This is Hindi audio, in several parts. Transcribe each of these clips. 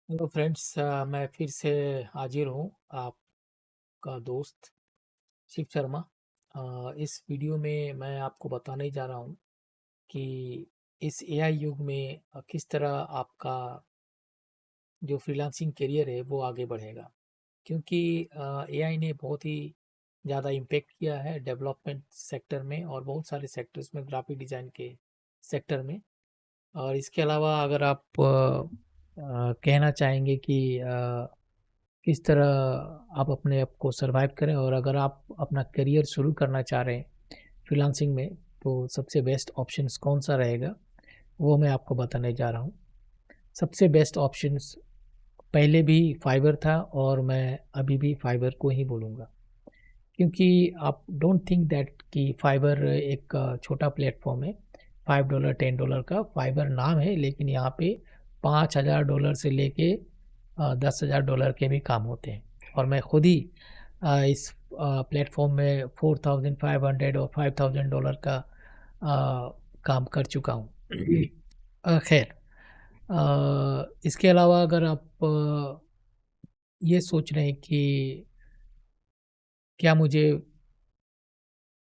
हेलो फ्रेंड्स, मैं फिर से हाजिर हूँ, आपका दोस्त शिव शर्मा। इस वीडियो में मैं आपको बताने जा रहा हूँ कि इस एआई युग में किस तरह आपका जो फ्रीलांसिंग करियर है वो आगे बढ़ेगा। क्योंकि एआई ने बहुत ही ज़्यादा इम्पेक्ट किया है डेवलपमेंट सेक्टर में और बहुत सारे सेक्टर्स में, ग्राफिक डिज़ाइन के सेक्टर में। और इसके अलावा अगर आप कहना चाहेंगे कि किस तरह आप अपने आप को सरवाइव करें, और अगर आप अपना करियर शुरू करना चाह रहे हैं फ्रीलांसिंग में, तो सबसे बेस्ट ऑप्शंस कौन सा रहेगा वो मैं आपको बताने जा रहा हूँ। सबसे बेस्ट ऑप्शंस पहले भी फाइवर था और मैं अभी भी फाइवर को ही बोलूँगा। क्योंकि आप डोंट थिंक दैट कि फाइवर एक छोटा प्लेटफॉर्म है। $5 $10 का फाइवर नाम है, लेकिन यहाँ पे $5,000 से लेके $10,000 के भी काम होते हैं। और मैं खुद ही इस प्लेटफॉर्म में 4,500 और $5,000 का काम कर चुका हूँ। खैर, इसके अलावा अगर आप ये सोच रहे हैं कि क्या मुझे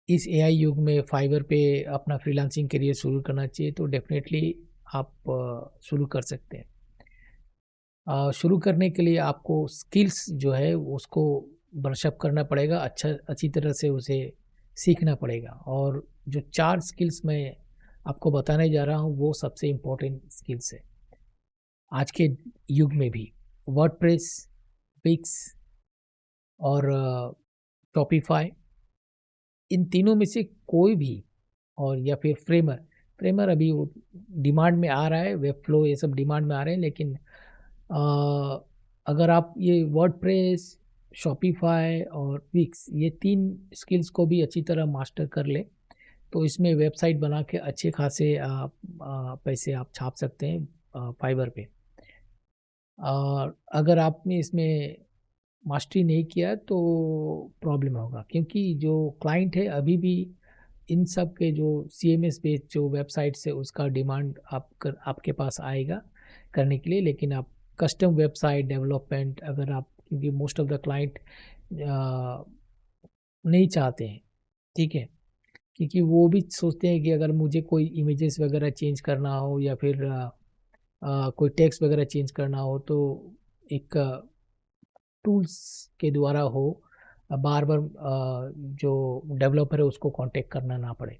इस एआई युग में फाइवर पे अपना फ्रीलांसिंग करियर शुरू करना चाहिए, तो डेफिनेटली आप शुरू कर सकते हैं। शुरू करने के लिए आपको स्किल्स जो है उसको ब्रश अप करना पड़ेगा, अच्छी तरह से उसे सीखना पड़ेगा। और जो 4 स्किल्स मैं आपको बताने जा रहा हूँ वो सबसे इम्पोर्टेंट स्किल्स है आज के युग में भी। वर्डप्रेस, विक्स और शॉपिफाई, इन तीनों में से कोई भी, और या फिर फ्रेमर। फ्रेमर अभी वो डिमांड में आ रहा है, वेब फ्लो ये सब डिमांड में आ रहे हैं, लेकिन अगर आप ये वर्डप्रेस, शॉपिफाई और विक्स, ये 3 स्किल्स को भी अच्छी तरह मास्टर कर लें, तो इसमें वेबसाइट बना के अच्छे खासे आप पैसे आप छाप सकते हैं फाइवर पे। और अगर आपने इसमें मास्टरी नहीं किया तो प्रॉब्लम होगा, क्योंकि जो क्लाइंट है अभी भी इन सब के जो सीएमएस बेस्ड जो वेबसाइट्स है उसका डिमांड आपके पास आएगा करने के लिए। लेकिन आप कस्टम वेबसाइट डेवलपमेंट, अगर आप, क्योंकि मोस्ट ऑफ द क्लाइंट नहीं चाहते हैं, ठीक है, क्योंकि वो भी सोचते हैं कि अगर मुझे कोई इमेजेस वगैरह चेंज करना हो या फिर कोई टेक्स्ट वगैरह चेंज करना हो, तो एक टूल्स के द्वारा हो, बार बार जो डेवलपर है उसको कांटेक्ट करना ना पड़े,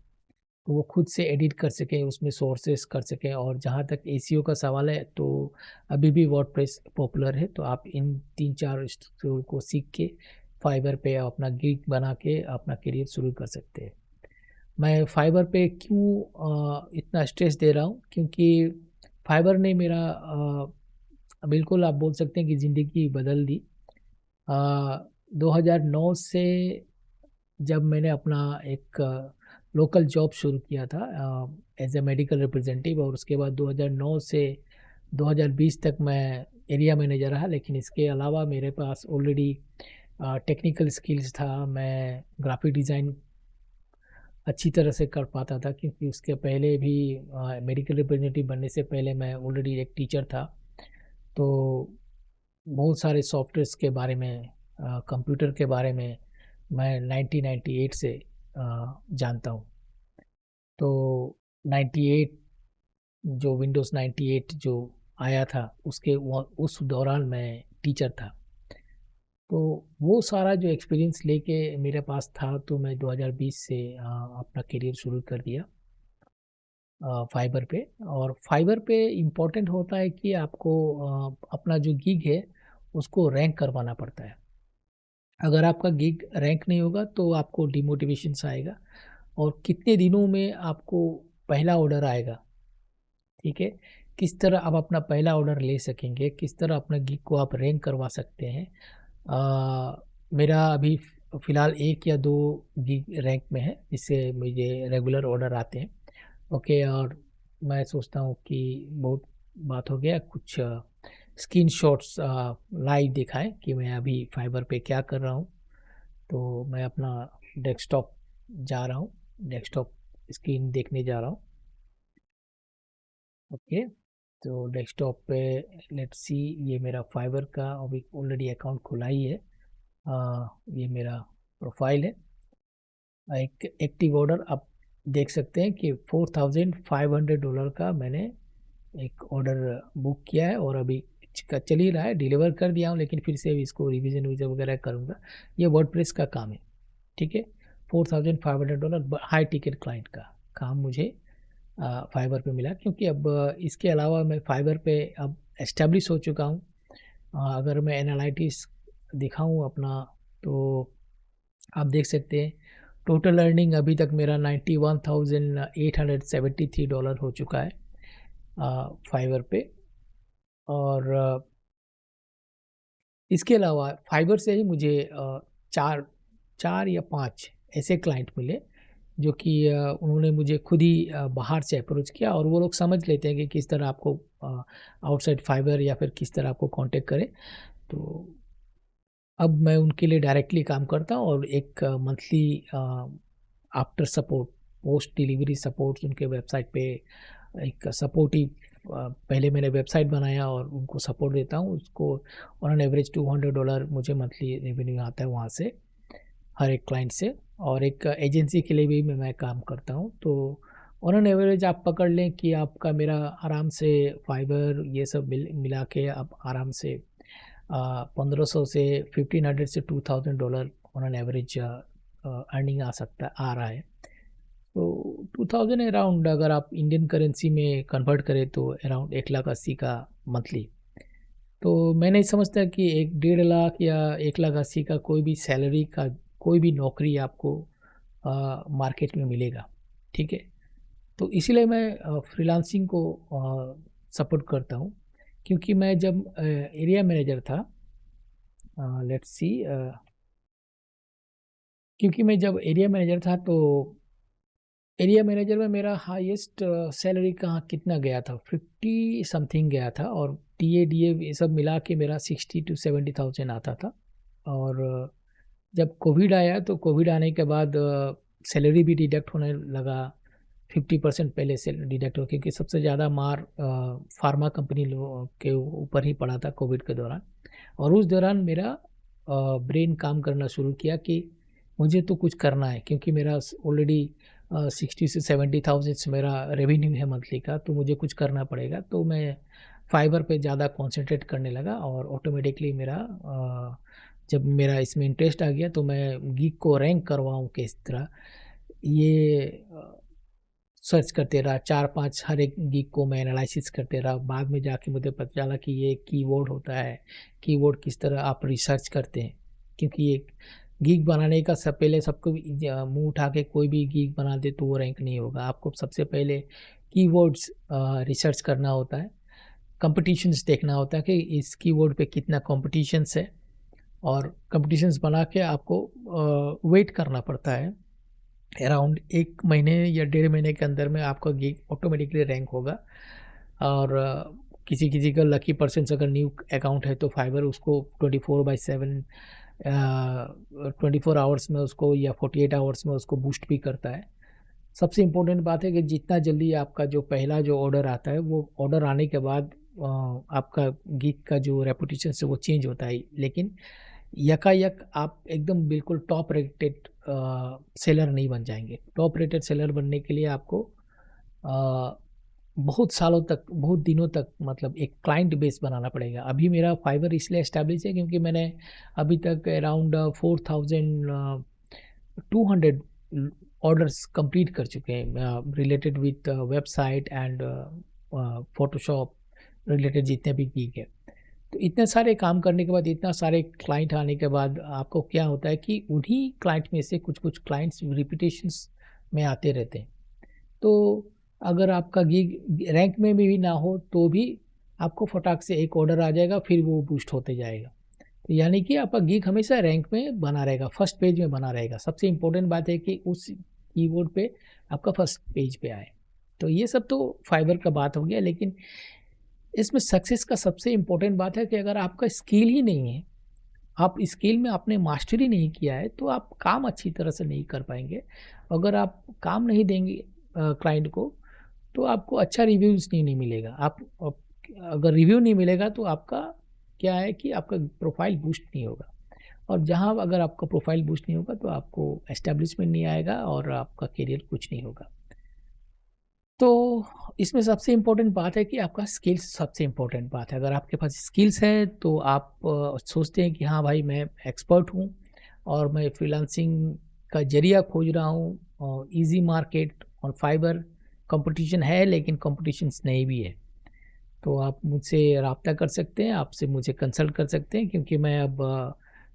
तो वो खुद से एडिट कर सकें, उसमें सोर्सेस कर सकें। और जहाँ तक एसीओ का सवाल है, तो अभी भी वर्डप्रेस पॉपुलर है, तो आप इन 3-4 स्किल को सीख के फाइवर पे अपना गिग बना के अपना करियर शुरू कर सकते हैं। मैं फाइवर पे क्यों इतना स्ट्रेस दे रहा हूँ, क्योंकि फाइवर ने मेरा बिल्कुल आप बोल सकते हैं कि ज़िंदगी बदल दी। अ, 2009 से जब मैंने अपना एक लोकल जॉब शुरू किया था एज ए मेडिकल रिप्रेजेंटेटिव, और उसके बाद 2009 से 2020 तक मैं एरिया मैनेजर रहा। लेकिन इसके अलावा मेरे पास ऑलरेडी टेक्निकल स्किल्स था, मैं ग्राफिक डिज़ाइन अच्छी तरह से कर पाता था, क्योंकि उसके पहले भी मेडिकल रिप्रेजेंटेटिव बनने से पहले मैं ऑलरेडी एक टीचर था। तो बहुत सारे सॉफ्टवेयर्स के बारे में, कंप्यूटर के बारे में मैं 1998 से जानता हूँ। तो 98, जो विंडोज़ 98 जो आया था, उस दौरान मैं टीचर था। तो वो सारा जो एक्सपीरियंस लेके मेरे पास था, तो मैं 2020 से अपना करियर शुरू कर दिया फाइबर पे। और फाइबर पे इम्पोर्टेंट होता है कि आपको अपना जो गिग है उसको रैंक करवाना पड़ता है। अगर आपका गिग रैंक नहीं होगा तो आपको डिमोटिवेशंस आएगा, और कितने दिनों में आपको पहला ऑर्डर आएगा, ठीक है? किस तरह आप अपना पहला ऑर्डर ले सकेंगे, किस तरह अपना गिग को आप रैंक करवा सकते हैं। मेरा अभी फ़िलहाल 1 या 2 गिग रैंक में है, जिससे मुझे रेगुलर ऑर्डर आते हैं। ओके, और मैं सोचता हूँ कि बहुत बात हो गया, कुछ स्क्रीनशॉट्स लाइव दिखाएँ कि मैं अभी फाइबर पे क्या कर रहा हूँ। तो मैं अपना डेस्कटॉप जा रहा हूँ, डेस्कटॉप स्क्रीन देखने जा रहा हूँ। ओके, तो डेस्कटॉप पे लेट्स सी, ये मेरा फाइवर का अभी ऑलरेडी अकाउंट खुला ही है। ये मेरा प्रोफाइल है। एक एक्टिव ऑर्डर आप देख सकते हैं कि $4,500 का मैंने एक ऑर्डर बुक किया है और अभी चल ही रहा है, डिलीवर कर दिया हूँ, लेकिन फिर से इसको रिवीजन वगैरह करूँगा। ये वर्डप्रेस का काम है, ठीक है। $4,500 हाई टिकट क्लाइंट का काम मुझे फाइवर पे मिला, क्योंकि अब इसके अलावा मैं फाइवर पे अब एस्टेब्लिश हो चुका हूँ। अगर मैं एनालिटिक्स दिखाऊँ अपना, तो आप देख सकते हैं टोटल अर्निंग अभी तक मेरा $91,873 हो चुका है फाइवर पे। और इसके अलावा फाइबर से ही मुझे चार चार या पांच ऐसे क्लाइंट मिले जो कि उन्होंने मुझे खुद ही बाहर से अप्रोच किया, और वो लोग समझ लेते हैं कि किस तरह आपको आउटसाइड फाइबर या फिर किस तरह आपको कांटेक्ट करें। तो अब मैं उनके लिए डायरेक्टली काम करता हूँ और एक monthly after support, post delivery support उनके वेबसाइट पे एक सपोर्टिव, पहले मैंने वेबसाइट बनाया और उनको सपोर्ट देता हूँ उसको। ऑन एवरेज $200 मुझे मंथली रेवेन्यू आता है वहाँ से, हर एक क्लाइंट से। और एक एजेंसी के लिए भी मैं काम करता हूँ। तो ऑन एवरेज आप पकड़ लें कि आपका मेरा आराम से फाइबर ये सब मिला के आप आराम से 1500 से 1500 से $2,000 ऑन एवरेज अर्निंग आ रहा है। तो 2000 अराउंड, अगर आप इंडियन करेंसी में कन्वर्ट करें तो अराउंड 1,80,000 का मंथली। तो मैं नहीं समझता कि 1.5 लाख या 1,80,000 का कोई भी सैलरी का कोई भी नौकरी आपको मार्केट में मिलेगा, ठीक है। तो इसीलिए मैं फ्रीलांसिंग को सपोर्ट करता हूँ, क्योंकि मैं जब एरिया मैनेजर था, लेट्स सी, क्योंकि मैं जब एरिया मैनेजर था तो एरिया मैनेजर में मेरा हाईएस्ट सैलरी कहाँ कितना गया था, 50 समथिंग गया था, और टीए ये सब मिला के मेरा 60 to 70,000 आता था। और जब कोविड आया तो कोविड आने के बाद सैलरी भी डिडक्ट होने लगा। 50% पहले से डिडक्ट हो, क्योंकि सबसे ज़्यादा मार फार्मा कंपनी के ऊपर ही पड़ा था कोविड के दौरान। और उस दौरान मेरा ब्रेन काम करना शुरू किया कि मुझे तो कुछ करना है, क्योंकि मेरा ऑलरेडी 60 से 70,000 मेरा रेवेन्यू है मंथली का, तो मुझे कुछ करना पड़ेगा। तो मैं फाइबर पे ज़्यादा कंसंट्रेट करने लगा, और ऑटोमेटिकली मेरा जब मेरा इसमें इंटरेस्ट आ गया तो मैं गीक को रैंक करवाऊँ किस तरह, ये सर्च करते रहा। 4-5 हर एक गीक को मैं एनालिसिस करते रहा। बाद में जाके मुझे पता चला कि ये कीवर्ड होता है, कीवर्ड किस तरह आप रिसर्च करते हैं, क्योंकि एक गीक बनाने का सब पहले सबको मुंह उठा के कोई भी गीक बना दे तो वो रैंक नहीं होगा। आपको सबसे पहले कीवर्ड्स रिसर्च करना होता है, कंपटीशंस देखना होता है कि इस कीवर्ड पे कितना कंपटीशंस है, और कंपटीशंस बना के आपको वेट करना पड़ता है। अराउंड 1 महीने या 1.5 महीने के अंदर में आपका गीक ऑटोमेटिकली रैंक होगा। और किसी किसी का लकी पर्सन अगर न्यू अकाउंट है तो फाइबर उसको 24/7 24 आवर्स में उसको या 48 आवर्स में उसको बूस्ट भी करता है। सबसे इम्पोर्टेंट बात है कि जितना जल्दी आपका जो पहला जो ऑर्डर आता है, वो ऑर्डर आने के बाद आपका गीक का जो रेपुटेशन है वो चेंज होता है, लेकिन यकायक आप एकदम बिल्कुल टॉप रेटेड सेलर नहीं बन जाएंगे। टॉप रेटेड सेलर बनने के लिए आपको बहुत सालों तक, बहुत दिनों तक, मतलब एक क्लाइंट बेस बनाना पड़ेगा। अभी मेरा फाइबर इसलिए एस्टैब्लिश है क्योंकि मैंने अभी तक अराउंड 4,200 ऑर्डर्स कंप्लीट कर चुके हैं related with website and Photoshop related जितने भी गीक है। तो इतने सारे काम करने के बाद, इतना सारे क्लाइंट आने के बाद आपको क्या होता है कि उन्हीं क्लाइंट में से कुछ कुछ क्लाइंट्स रिपीटेशंस में आते रहते हैं। तो अगर आपका गिग रैंक में भी ना हो तो भी आपको फटाक से एक ऑर्डर आ जाएगा, फिर वो बूस्ट होते जाएगा। तो यानी कि आपका गिग हमेशा रैंक में बना रहेगा, फर्स्ट पेज में बना रहेगा। सबसे इंपॉर्टेंट बात है कि उस कीवर्ड पे आपका फर्स्ट पेज पे आए। तो ये सब तो फाइबर का बात हो गया, लेकिन इसमें सक्सेस का सबसे इम्पोर्टेंट बात है कि अगर आपका स्किल ही नहीं है, आप स्किल में आपने मास्टरी नहीं किया है, तो आप काम अच्छी तरह से नहीं कर पाएंगे। अगर आप काम नहीं देंगे क्लाइंट को, तो आपको अच्छा रिव्यूज़ नहीं मिलेगा। आप अगर रिव्यू नहीं मिलेगा तो आपका क्या है कि आपका प्रोफाइल बूस्ट नहीं होगा, और जहाँ अगर आपका प्रोफाइल बूस्ट नहीं होगा तो आपको एस्टेब्लिशमेंट नहीं आएगा और आपका करियर कुछ नहीं होगा। तो इसमें सबसे इम्पोर्टेंट बात है कि आपका स्किल्स सबसे इम्पोर्टेंट बात है। अगर आपके पास स्किल्स है तो आप सोचते हैं कि हाँ भाई मैं एक्सपर्ट हूँ और मैं फ्रीलांसिंग का जरिया खोज रहा हूँ, और इजी मार्केट और फाइबर कंपटीशन है, लेकिन कंपटीशंस नहीं भी है, तो आप मुझसे रब्ता कर सकते हैं, आपसे मुझे कंसल्ट कर सकते हैं, क्योंकि मैं अब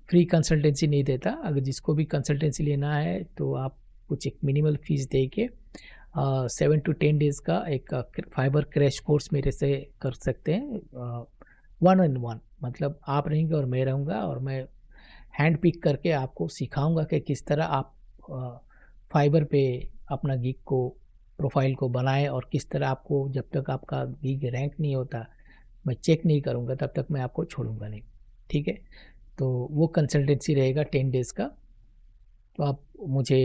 फ्री कंसल्टेंसी नहीं देता। अगर जिसको भी कंसल्टेंसी लेना है तो आप कुछ एक मिनिमल फीस दे के 7 to 10 डेज़ का एक फाइबर क्रैश कोर्स मेरे से कर सकते हैं, 1-on-1, मतलब आप रहेंगे और मैं रहूँगा, और मैं हैंड पिक करके आपको सिखाऊंगा कि किस तरह आप फाइबर पे अपना गिग को प्रोफाइल को बनाएं, और किस तरह आपको, जब तक आपका गिग रैंक नहीं होता, मैं चेक नहीं करूँगा, तब तक मैं आपको छोड़ूंगा नहीं। ठीक है, तो वो कंसल्टेंसी रहेगा 10 डेज़ का। तो आप मुझे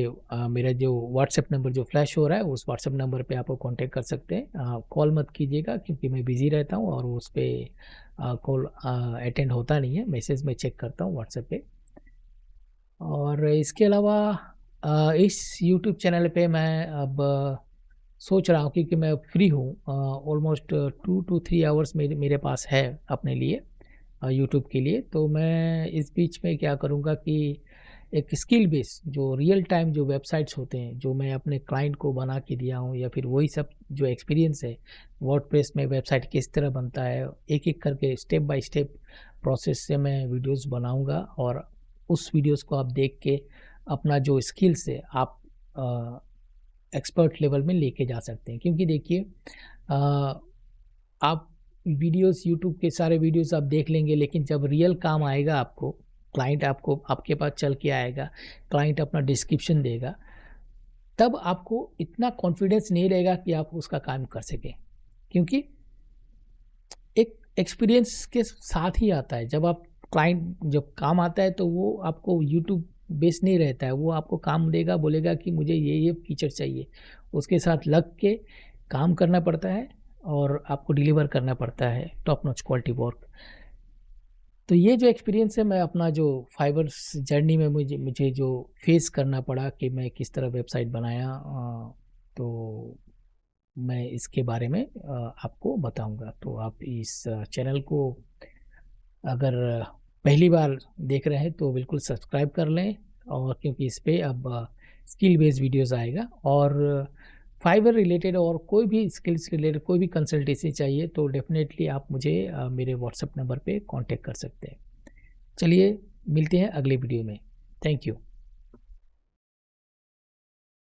मेरा जो व्हाट्सएप नंबर जो फ्लैश हो रहा है उस व्हाट्सएप नंबर पे आप कांटेक्ट कर सकते हैं। कॉल मत कीजिएगा क्योंकि मैं बिज़ी रहता हूँ और उस पर कॉल अटेंड होता नहीं है, मैसेज में चेक करता हूँ व्हाट्सएप पे। और इसके अलावा इस यूट्यूब चैनल पे मैं अब सोच रहा हूँ, क्योंकि मैं फ्री हूँ, ऑलमोस्ट 2 to 3 आवर्स मेरे पास है अपने लिए, यूट्यूब के लिए। तो मैं इस बीच में क्या करूँगा कि एक स्किल बेस जो रियल टाइम जो वेबसाइट्स होते हैं जो मैं अपने क्लाइंट को बना के दिया हूँ, या फिर वही सब जो एक्सपीरियंस है वर्डप्रेस में वेबसाइट किस तरह बनता है, एक एक करके स्टेप बाय स्टेप प्रोसेस से मैं वीडियोस बनाऊंगा, और उस वीडियोस को आप देख के अपना जो स्किल्स है आप एक्सपर्ट लेवल में लेके जा सकते हैं। क्योंकि देखिए, आप वीडियोस यूट्यूब के सारे वीडियोस आप देख लेंगे, लेकिन जब रियल काम आएगा आपको, क्लाइंट आपको आपके पास चल के आएगा, क्लाइंट अपना डिस्क्रिप्शन देगा, तब आपको इतना कॉन्फिडेंस नहीं रहेगा कि आप उसका काम कर सकें। क्योंकि एक एक्सपीरियंस के साथ ही आता है। जब आप क्लाइंट जब काम आता है तो वो आपको यूट्यूब बेस नहीं रहता है, वो आपको काम देगा, बोलेगा कि मुझे ये फीचर चाहिए, उसके साथ लग के काम करना पड़ता है और आपको डिलीवर करना पड़ता है टॉप नॉच क्वालिटी वर्क। तो ये जो एक्सपीरियंस है, मैं अपना जो फाइबर्स जर्नी में मुझे जो फेस करना पड़ा कि मैं किस तरह वेबसाइट बनाया, तो मैं इसके बारे में आपको बताऊंगा। तो आप इस चैनल को अगर पहली बार देख रहे हैं तो बिल्कुल सब्सक्राइब कर लें, और क्योंकि इस पे अब स्किल बेस्ड वीडियोस आएगा, और फाइबर रिलेटेड और कोई भी स्किल्स रिलेटेड कोई भी कंसल्टेंसी चाहिए तो डेफिनेटली आप मुझे मेरे व्हाट्सएप नंबर पे कांटेक्ट कर सकते हैं। चलिए मिलते हैं अगले वीडियो में। Thank you.